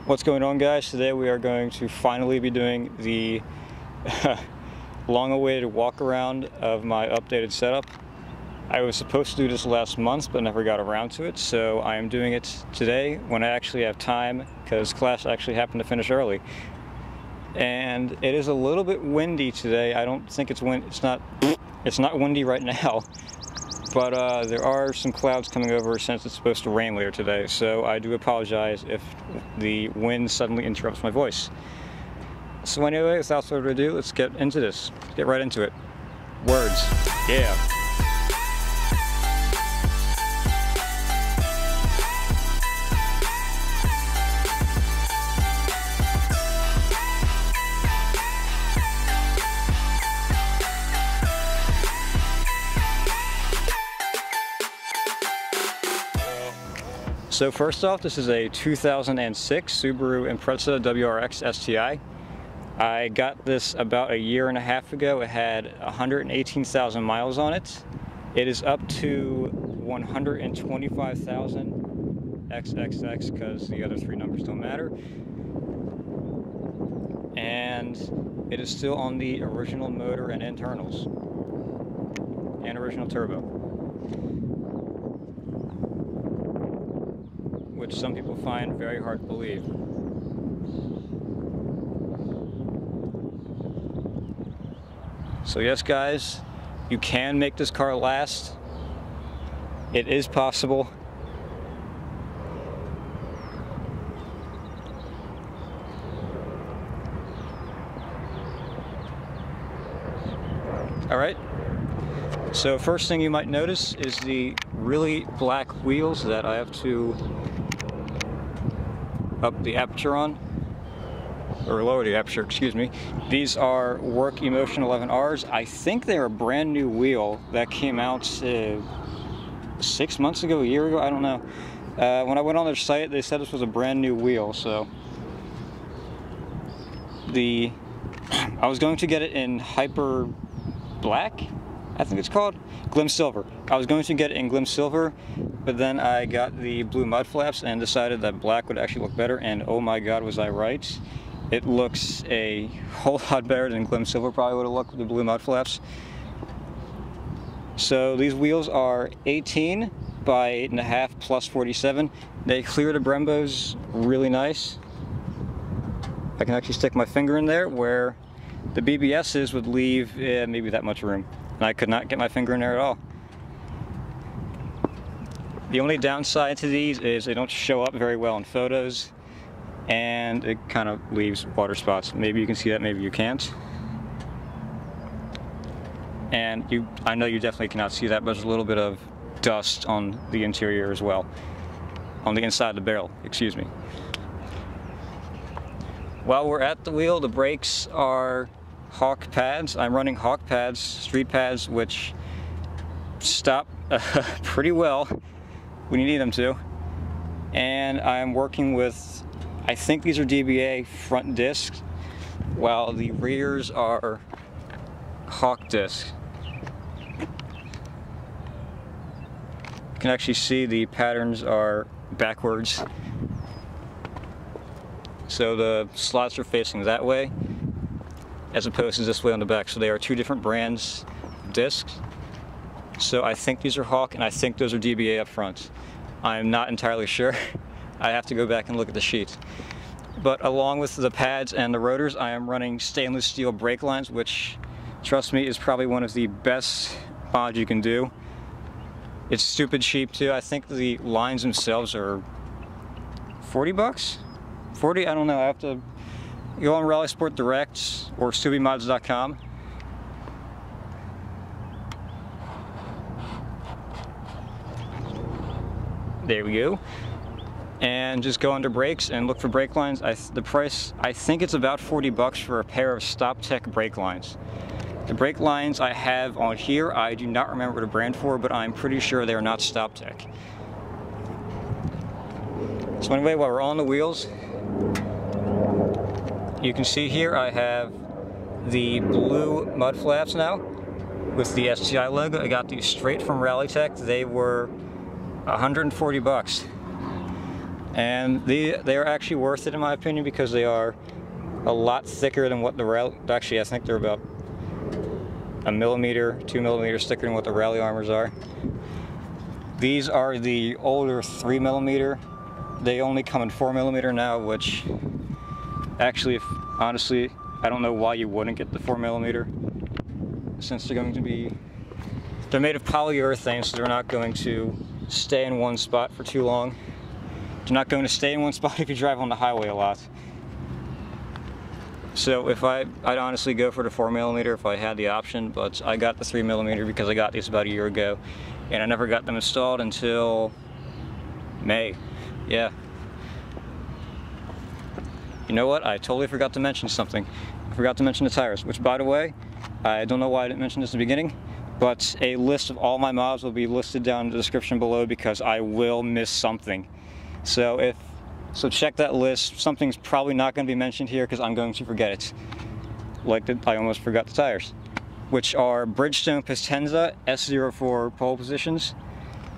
What's going on, guys? Today we are going to finally be doing the long-awaited walk-around of my updated setup. I was supposed to do this last month but never got around to it, so I am doing it today when I actually have time, because class actually happened to finish early. And it is a little bit windy today. I don't think it's not windy right now, but there are some clouds coming over since it's supposed to rain later today, so I do apologize if the wind suddenly interrupts my voice. So anyway, without further ado, let's get into this. Get right into it. Words. Yeah. So first off, this is a 2006 Subaru Impreza WRX STI. I got this about a year and a half ago. It had 118,000 miles on it. It is up to 125,000 XXX because the other three numbers don't matter. And it is still on the original motor and internals and original turbo, which some people find very hard to believe. So yes, guys, you can make this car last. It is possible. All right. So first thing you might notice is the really black wheels that I have to up the aperture on, or lower the aperture, excuse me. These are Work Emotion 11Rs. I think they're a brand new wheel that came out 6 months ago, a year ago, I don't know. When I went on their site, they said this was a brand new wheel, so I was going to get it in Hyper Black, I think it's called, Glim Silver. I was going to get it in Glim Silver, but then I got the blue mud flaps and decided that black would actually look better, and oh my god, was I right. It looks a whole lot better than Glim Silver probably would have looked with the blue mud flaps. So these wheels are 18 by 8.5 plus 47. They clear the Brembos really nice. I can actually stick my finger in there where the BBSs would leave maybe that much room. And I could not get my finger in there at all. The only downside to these is they don't show up very well in photos, and it kind of leaves water spots. Maybe you can see that, maybe you can't. And I know you definitely cannot see that, but there's a little bit of dust on the interior as well. On the inside of the barrel, excuse me. While we're at the wheel, the brakes are Hawk pads. I'm running Hawk pads, street pads, which stop pretty well when you need them to. And I'm working with, I think these are DBA front discs, while the rears are Hawk discs. You can actually see the patterns are backwards. So the slots are facing that way, as opposed to this way on the back. So they are two different brands of discs. So I think these are Hawk, and I think those are DBA up front. I'm not entirely sure. I have to go back and look at the sheet. But along with the pads and the rotors, I am running stainless steel brake lines, which, trust me, is probably one of the best mods you can do. It's stupid cheap too. I think the lines themselves are 40 bucks? 40? I don't know. I have to go on Rally Sport Direct or Subimods.com. There we go. And just go under brakes and look for brake lines. The price, I think it's about 40 bucks for a pair of StopTech brake lines. The brake lines I have on here, I do not remember the brand for, but I'm pretty sure they are not StopTech. So anyway, while we're on the wheels, you can see here I have the blue mud flaps now with the STI logo. I got these straight from Rallytech. They were 140 bucks. And they are actually worth it in my opinion because they are a lot thicker than what the Rally, actually I think they're about a millimeter, 2 millimeters thicker than what the Rally armors are. These are the older 3 millimeter. They only come in 4 millimeter now, which actually, honestly, I don't know why you wouldn't get the 4 millimeter, since they're going to be, they're made of polyurethane, so they're not going to stay in one spot for too long. They're not going to stay in one spot if you drive on the highway a lot. So if I'd honestly go for the 4 millimeter if I had the option, but I got the 3 millimeter because I got these about a year ago, and I never got them installed until May. Yeah. You know what? I totally forgot to mention something. I forgot to mention the tires, which, by the way, I don't know why I didn't mention this in the beginning, but a list of all my mods will be listed down in the description below because I will miss something. So check that list. Something's probably not going to be mentioned here because I'm going to forget it. Like I almost forgot the tires, which are Bridgestone Potenza S04 pole positions.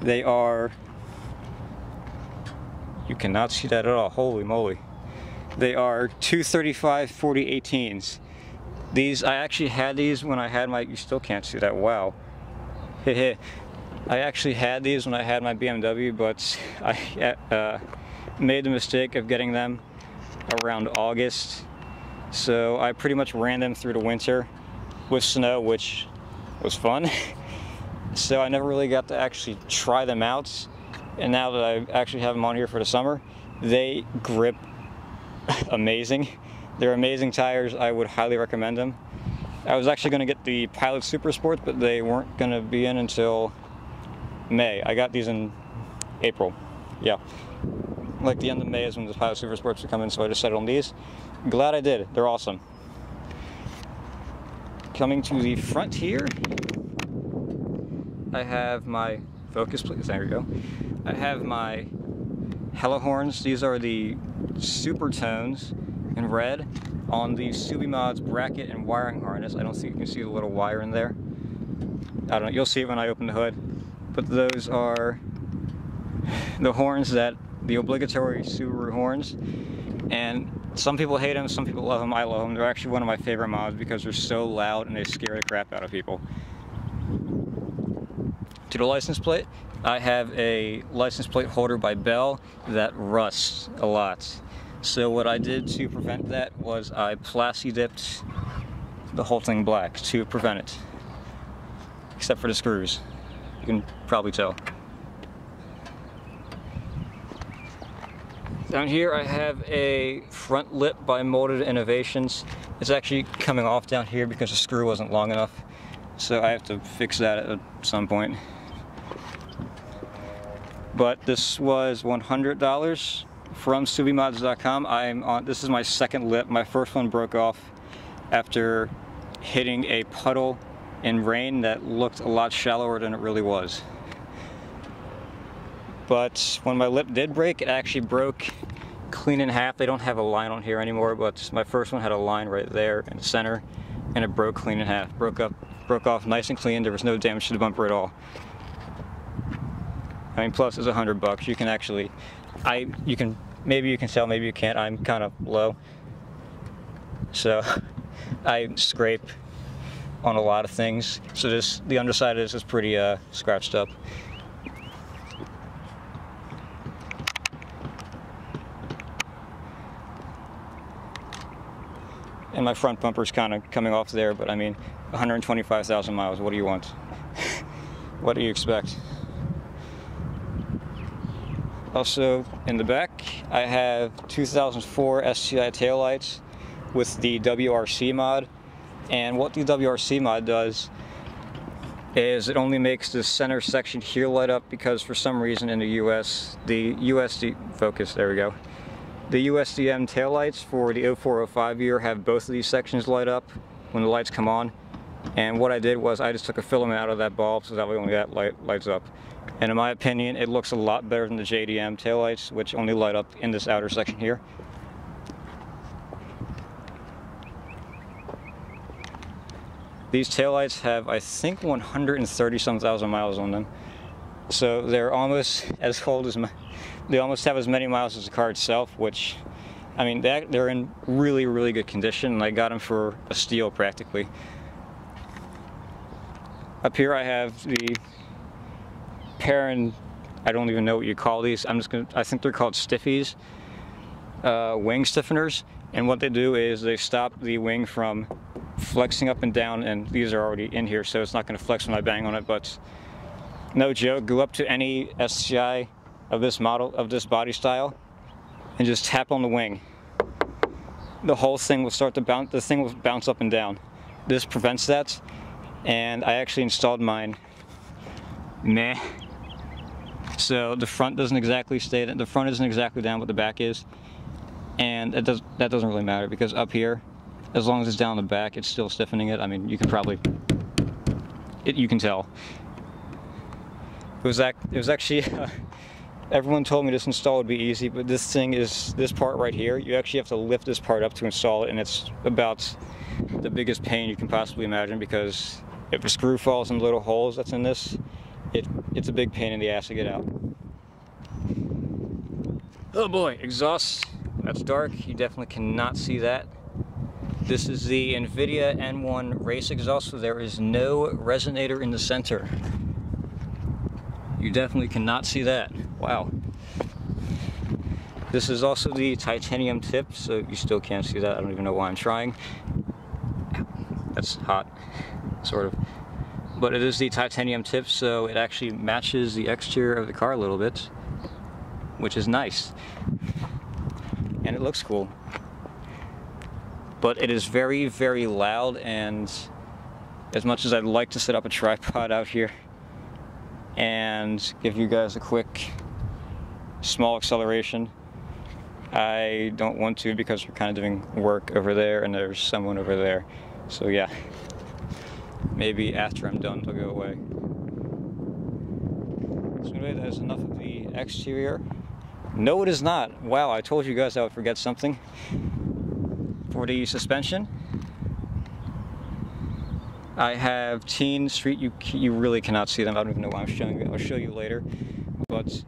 They are, you cannot see that at all, holy moly. They are 235/40 18s. These, I actually had these when I had my, you still can't see that, wow. I actually had these when I had my BMW, but I made the mistake of getting them around August. So I pretty much ran them through the winter with snow, which was fun. So I never really got to actually try them out. And now that I actually have them on here for the summer, they grip amazing. They're amazing tires. I would highly recommend them. I was actually going to get the Pilot Super Sports, but they weren't going to be in until May. I got these in April. Yeah. Like the end of May is when the Pilot Super Sports would come in, so I decided on these. Glad I did. They're awesome. Coming to the front here, I have my focus, please. There we go. I have my Hella horns. These are the super tones in red on the Subimods bracket and wiring harness. I don't think you can see the little wire in there. I don't know. You'll see it when I open the hood. But those are the horns that the obligatory Subaru horns, and some people hate them, some people love them. I love them. They're actually one of my favorite mods because they're so loud and they scare the crap out of people. To the license plate, I have a license plate holder by Bell that rusts a lot. So what I did to prevent that was I plasti dipped the whole thing black to prevent it, except for the screws. You can probably tell. Down here I have a front lip by Molded Innovations. It's actually coming off down here because the screw wasn't long enough, so I have to fix that at some point. But this was $100 from Subimods.com. This is my second lip. My first one broke off after hitting a puddle in rain that looked a lot shallower than it really was. But when my lip did break, it actually broke clean in half. They don't have a line on here anymore, but my first one had a line right there in the center, and it broke clean in half. Broke off nice and clean. There was no damage to the bumper at all. I mean, plus it's $100. You can actually, maybe you can tell, maybe you can't. I'm kind of low, so I scrape on a lot of things. So the underside of this is pretty scratched up. And my front bumper's kind of coming off there, but I mean, 125,000 miles, what do you want? What do you expect? Also, in the back, I have 2004 STI taillights with the WRC mod. And what the WRC mod does is it only makes the center section here light up because for some reason in the US, the focus, there we go. The USDM taillights for the 04-05 year have both of these sections light up when the lights come on. And what I did was I just took a filament out of that bulb so that way only that lights up. And in my opinion, it looks a lot better than the JDM taillights, which only light up in this outer section here. These taillights have, I think, 130-some thousand miles on them. So they're almost as old as they almost have as many miles as the car itself, which, I mean, they're in really, really good condition, and I got them for a steal practically. Up here I have the Perrin, I don't even know what you call these. I think they're called Stiffis, wing stiffeners. And what they do is they stop the wing from flexing up and down, and these are already in here, so it's not going to flex when I bang on it. But no joke, go up to any STI of this model, of this body style, and just tap on the wing. The whole thing will start to bounce, the thing will bounce up and down. This prevents that, and I actually installed mine. Meh. So the front doesn't exactly stay, the front isn't exactly down, but the back is. And that doesn't really matter, because up here, as long as it's down the back, it's still stiffening it. I mean, you can probably, you can tell. It was actually, everyone told me this install would be easy, but this thing is, this part right here, you actually have to lift this part up to install it, and it's about the biggest pain you can possibly imagine, because if a screw falls in little holes that's in this, it's a big pain in the ass to get out. Oh boy, exhaust. That's dark, you definitely cannot see that. This is the Invidia N1 race exhaust, so there is no resonator in the center. You definitely cannot see that. Wow. This is also the titanium tip, so you still can't see that. I don't even know why I'm trying. That's hot, sort of. But it is the titanium tip, so it actually matches the exterior of the car a little bit, which is nice. And it looks cool. But it is very, very loud, and as much as I'd like to set up a tripod out here and give you guys a quick small acceleration, I don't want to, because we're kind of doing work over there and there's someone over there. So yeah, maybe after I'm done they'll go away. So anyway, that is enough of the exterior. No, it is not. Wow, I told you guys I would forget something. For the suspension, I have Tein Street. You really cannot see them. I don't even know why I'm showing you. I'll show you later. But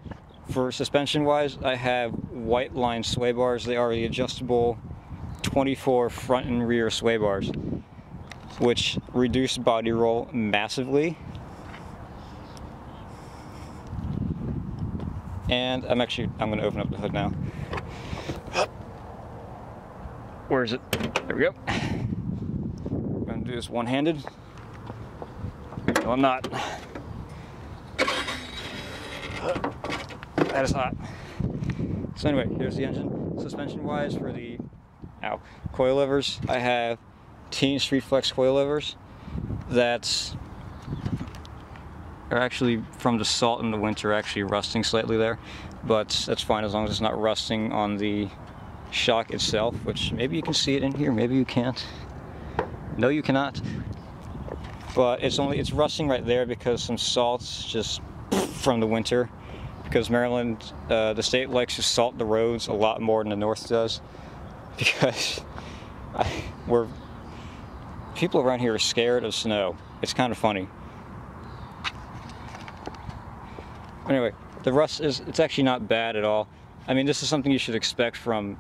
for suspension wise, I have Whiteline sway bars. They are the adjustable 24 front and rear sway bars, which reduce body roll massively. And I'm going to open up the hood now. Where is it? There we go. I'm going to do this one-handed. No, I'm not. That is hot. So anyway, here's the engine. Suspension-wise, for the coilovers, I have Tein Street Flex coilovers that are actually, from the salt in the winter, actually rusting slightly there, but that's fine as long as it's not rusting on the shock itself, which maybe you can see it in here, maybe you can't. No, you cannot. But it's rusting right there because some salts just from the winter, because Maryland, the state likes to salt the roads a lot more than the north does, because people around here are scared of snow. It's kind of funny. Anyway, the rust it's actually not bad at all. I mean, this is something you should expect from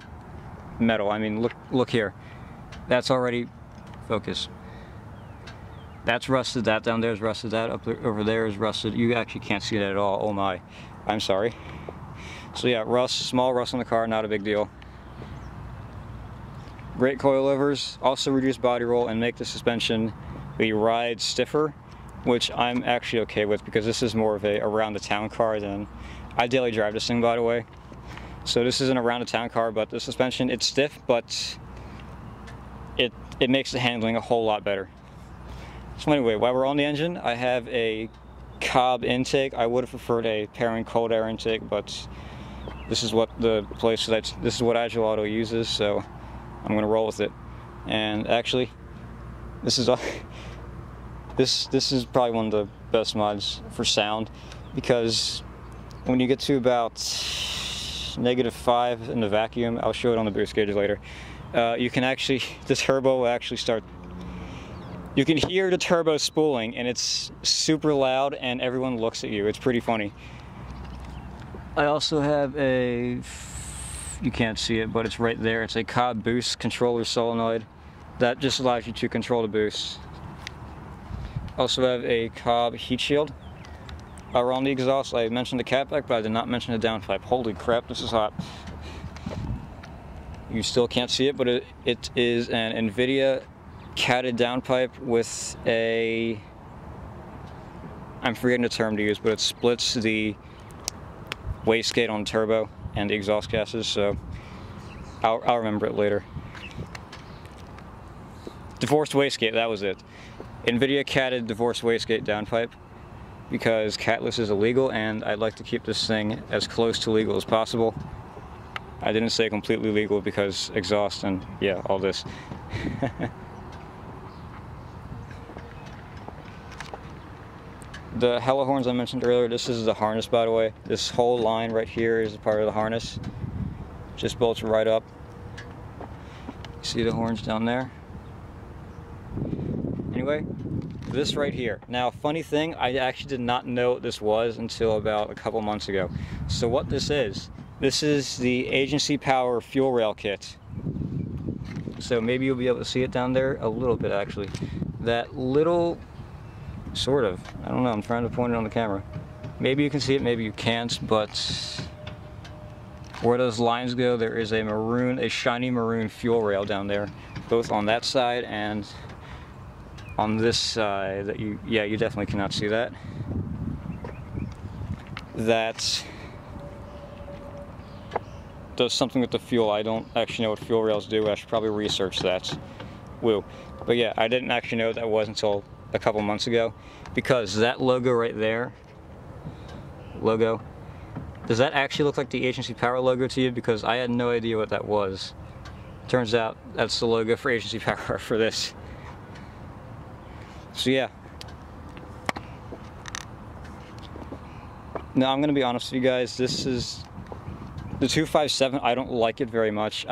metal. I mean, look here. That's already, focus. That's rusted, that down there is rusted, that up there, over there is rusted. You actually can't see that at all. Oh my, I'm sorry. So yeah, rust, small rust on the car, not a big deal. Great coilovers, also reduce body roll and make the suspension the ride stiffer, which I'm actually okay with, because this is more of a around the town car than, I daily drive this thing, by the way. So this is an around the town car, but the suspension, it's stiff, but it makes the handling a whole lot better. So anyway, while we're on the engine, I have a Cobb intake. I would have preferred a Perrin cold air intake, but this is what the place this is what AgileAuto uses, so I'm gonna roll with it. And actually, this is this is probably one of the best mods for sound, because when you get to about -5 in the vacuum, I'll show it on the boost gauge later, you can actually, the turbo will actually start You can hear the turbo spooling, and it's super loud, and everyone looks at you. It's pretty funny. I also have a, you can't see it, but it's right there. It's a Cobb Boost controller solenoid. That just allows you to control the boost. Also have a Cobb heat shield. Around the exhaust, I mentioned the Catback, but I did not mention the downpipe. Holy crap, this is hot. You still can't see it, but it is an Invidia Catted downpipe with a, I'm forgetting the term to use, but it splits the wastegate on the turbo and the exhaust gases, so I'll remember it later. Divorced wastegate, that was it. Invidia Catted divorced wastegate downpipe, because catless is illegal and I'd like to keep this thing as close to legal as possible. I didn't say completely legal because exhaust and yeah, all this. The hella horns I mentioned earlier, this is the harness, by the way. This whole line right here is a part of the harness. Just bolts right up. See the horns down there? Anyway, this right here. Now, funny thing, I actually did not know what this was until about a couple months ago. So what this is the Agency Power fuel rail kit. So maybe you'll be able to see it down there a little bit, actually. That little, sort of, I don't know, I'm trying to point it on the camera. Maybe you can see it, maybe you can't, but where those lines go, there is a shiny maroon fuel rail down there, both on that side and on this side. That you definitely cannot see that. That does something with the fuel. I don't actually know what fuel rails do. I should probably research that. Woo. But yeah, I didn't actually know what that was until a couple months ago, because that logo right there, does that actually look like the Agency Power logo to you? Because I had no idea what that was. Turns out that's the logo for Agency Power for this. So yeah. Now I'm gonna be honest with you guys, this is the 257. I don't like it very much.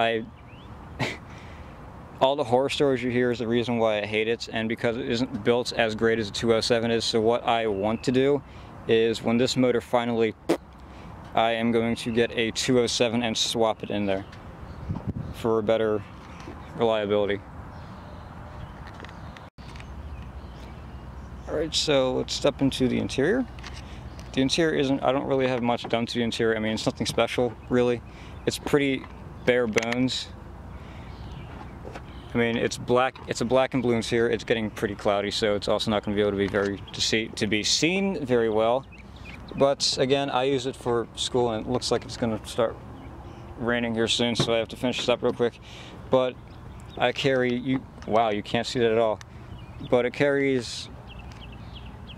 All the horror stories you hear is the reason why I hate it, and because it isn't built as great as the 207 is. So what I want to do is, when this motor finally, I am going to get a 207 and swap it in there for better reliability. Alright, so let's step into the interior. The interior I don't really have much done to the interior. I mean, it's nothing special, really. It's pretty bare bones. I mean, it's black. It's a black and blue interior. It's getting pretty cloudy, so it's also not going to be able to be seen very well. But again, I use it for school, and it looks like it's going to start raining here soon, so I have to finish this up real quick. But I carry wow, you can't see that at all. But it carries.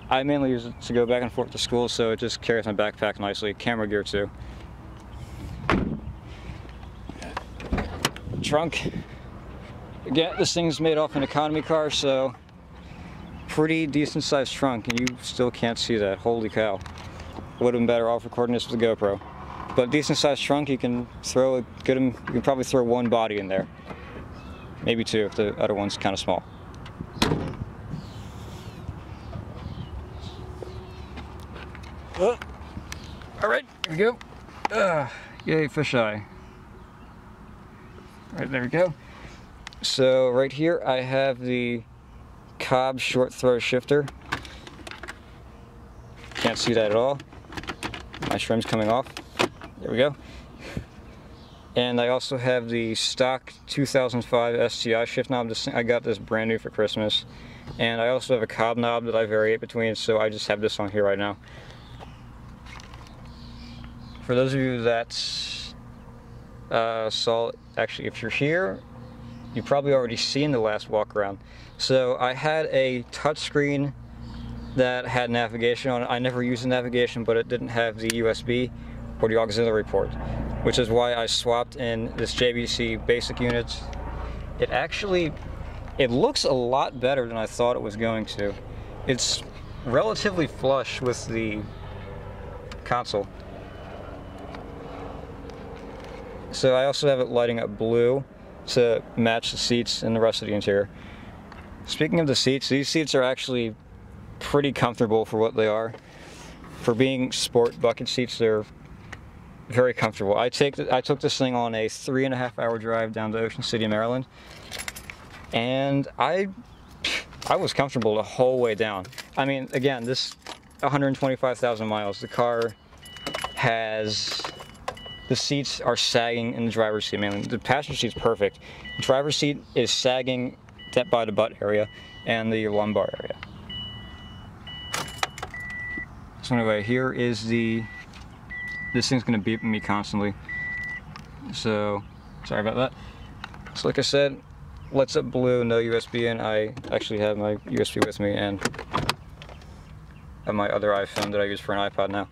I mainly use it to go back and forth to school, so it just carries my backpack nicely. Camera gear too. Trunk. Again, this thing's made off an economy car, so pretty decent sized trunk, and you still can't see that. Holy cow. Would have been better off recording this with a GoPro. But decent sized trunk, you can probably throw one body in there. Maybe two if the other one's kind of small. Alright, here we go. Yay, fisheye. Alright, there we go. So right here I have the Cobb short throw shifter. Can't see that at all. My trim's coming off. There we go. And I also have the stock 2005 STI shift knob. I got this brand new for Christmas. And I also have a Cobb knob that I vary it between, so I just have this on here right now. For those of you that saw, actually if you're here, you've probably already seen the last walk around. So I had a touchscreen that had navigation on it. I never used the navigation, but it didn't have the USB or the auxiliary port, which is why I swapped in this JBC basic unit. It looks a lot better than I thought it was going to. It's relatively flush with the console. So I also have it lighting up blue to match the seats and the rest of the interior. Speaking of the seats, these seats are actually pretty comfortable for what they are. For being sport bucket seats, they're very comfortable. I took this thing on a 3.5-hour drive down to Ocean City, Maryland, and I was comfortable the whole way down. I mean, again, this 125,000 miles. The car has, the seats are sagging in the driver's seat. I mean, the passenger seat's perfect. The driver's seat is sagging by the butt area and the lumbar area. So anyway, here is this thing's gonna beep at me constantly. So, sorry about that. So like I said, Lights Up Blue, no USB in. I actually have my USB with me and my other iPhone that I use for an iPod now.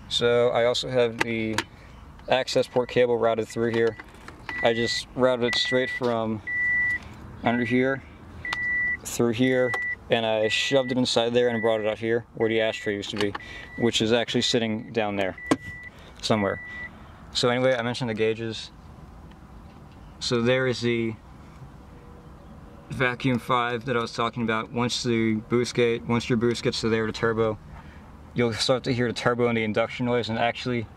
So I also have the access port cable routed through here. I just routed it straight from under here through here, and I shoved it inside there and brought it out here where the ashtray used to be, which is actually sitting down there somewhere. So anyway, I mentioned the gauges. So there is the vacuum 5 that I was talking about. Once your boost gets to there, the turbo, you'll start to hear the turbo and the induction noise, and actually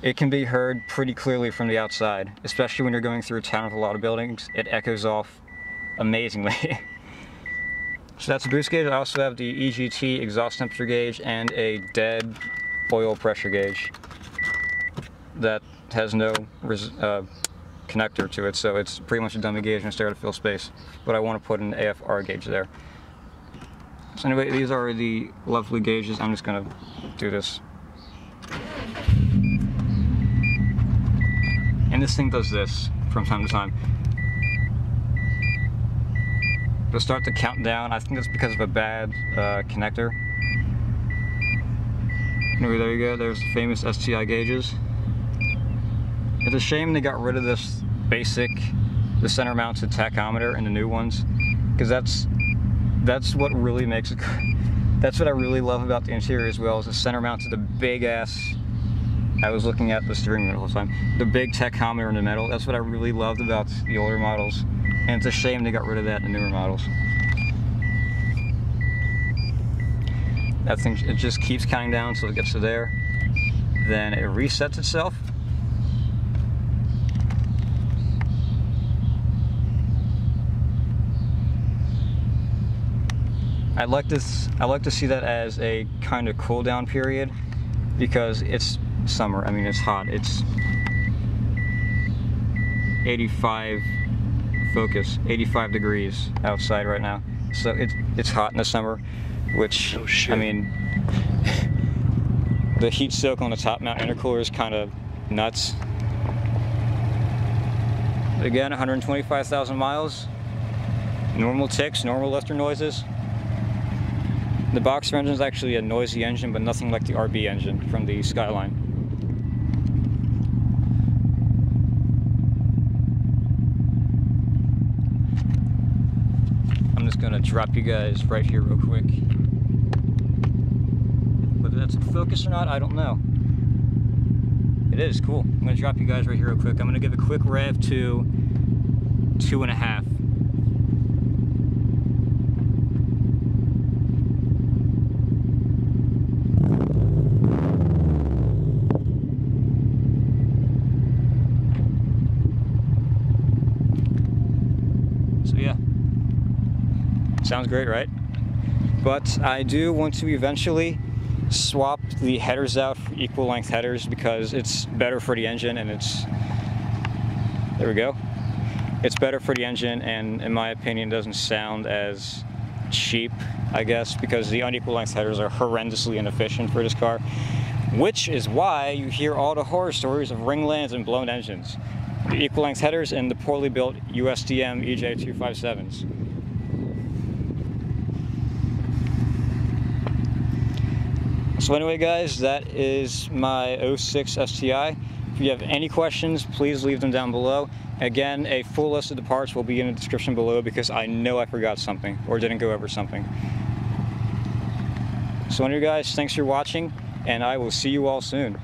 it can be heard pretty clearly from the outside, especially when you're going through a town with a lot of buildings. It echoes off amazingly. So that's the boost gauge. I also have the EGT exhaust temperature gauge and a dead oil pressure gauge that has no connector to it, so it's pretty much a dummy gauge and it's there to fill space, but I want to put an AFR gauge there. So anyway, these are the lovely gauges. I'm just going to do this. And this thing does this from time to time. It'll start to count down. I think that's because of a bad connector. Anyway, there you go. There's the famous STI gauges. It's a shame they got rid of this basic, the center mounted tachometer in the new ones, because that's what really makes it. That's what I really love about the interior as well, is the center mounted, the big ass. I was looking at the steering wheel the whole time. The big tachometer in the middle. That's what I really loved about the older models, and it's a shame they got rid of that in the newer models. That thing, it just keeps counting down until it gets to there. Then it resets itself. I like to see that as a kind of cool down period, because it's summer. I mean, it's hot. It's 85 degrees outside right now. So it's hot in the summer, which, oh, I mean, the heat soak on the top mount intercooler is kind of nuts. But again, 125,000 miles, normal ticks, normal lifter noises. The boxer engine is actually a noisy engine, but nothing like the RB engine from the Skyline. I'm just going to drop you guys right here real quick. Whether that's in focus or not, I don't know. It is, cool. I'm going to drop you guys right here real quick. I'm going to give a quick rev to 2.5. Sounds great, right? But I do want to eventually swap the headers out for equal length headers, because it's better for the engine, and there we go. It's better for the engine, and in my opinion doesn't sound as cheap, I guess, because the unequal length headers are horrendously inefficient for this car, which is why you hear all the horror stories of ringlands and blown engines. The equal length headers and the poorly built USDM EJ257s. So anyway, guys, that is my 06 STI. If you have any questions, please leave them down below. Again, a full list of the parts will be in the description below, because I know I forgot something or didn't go over something. So anyway, guys, thanks for watching, and I will see you all soon.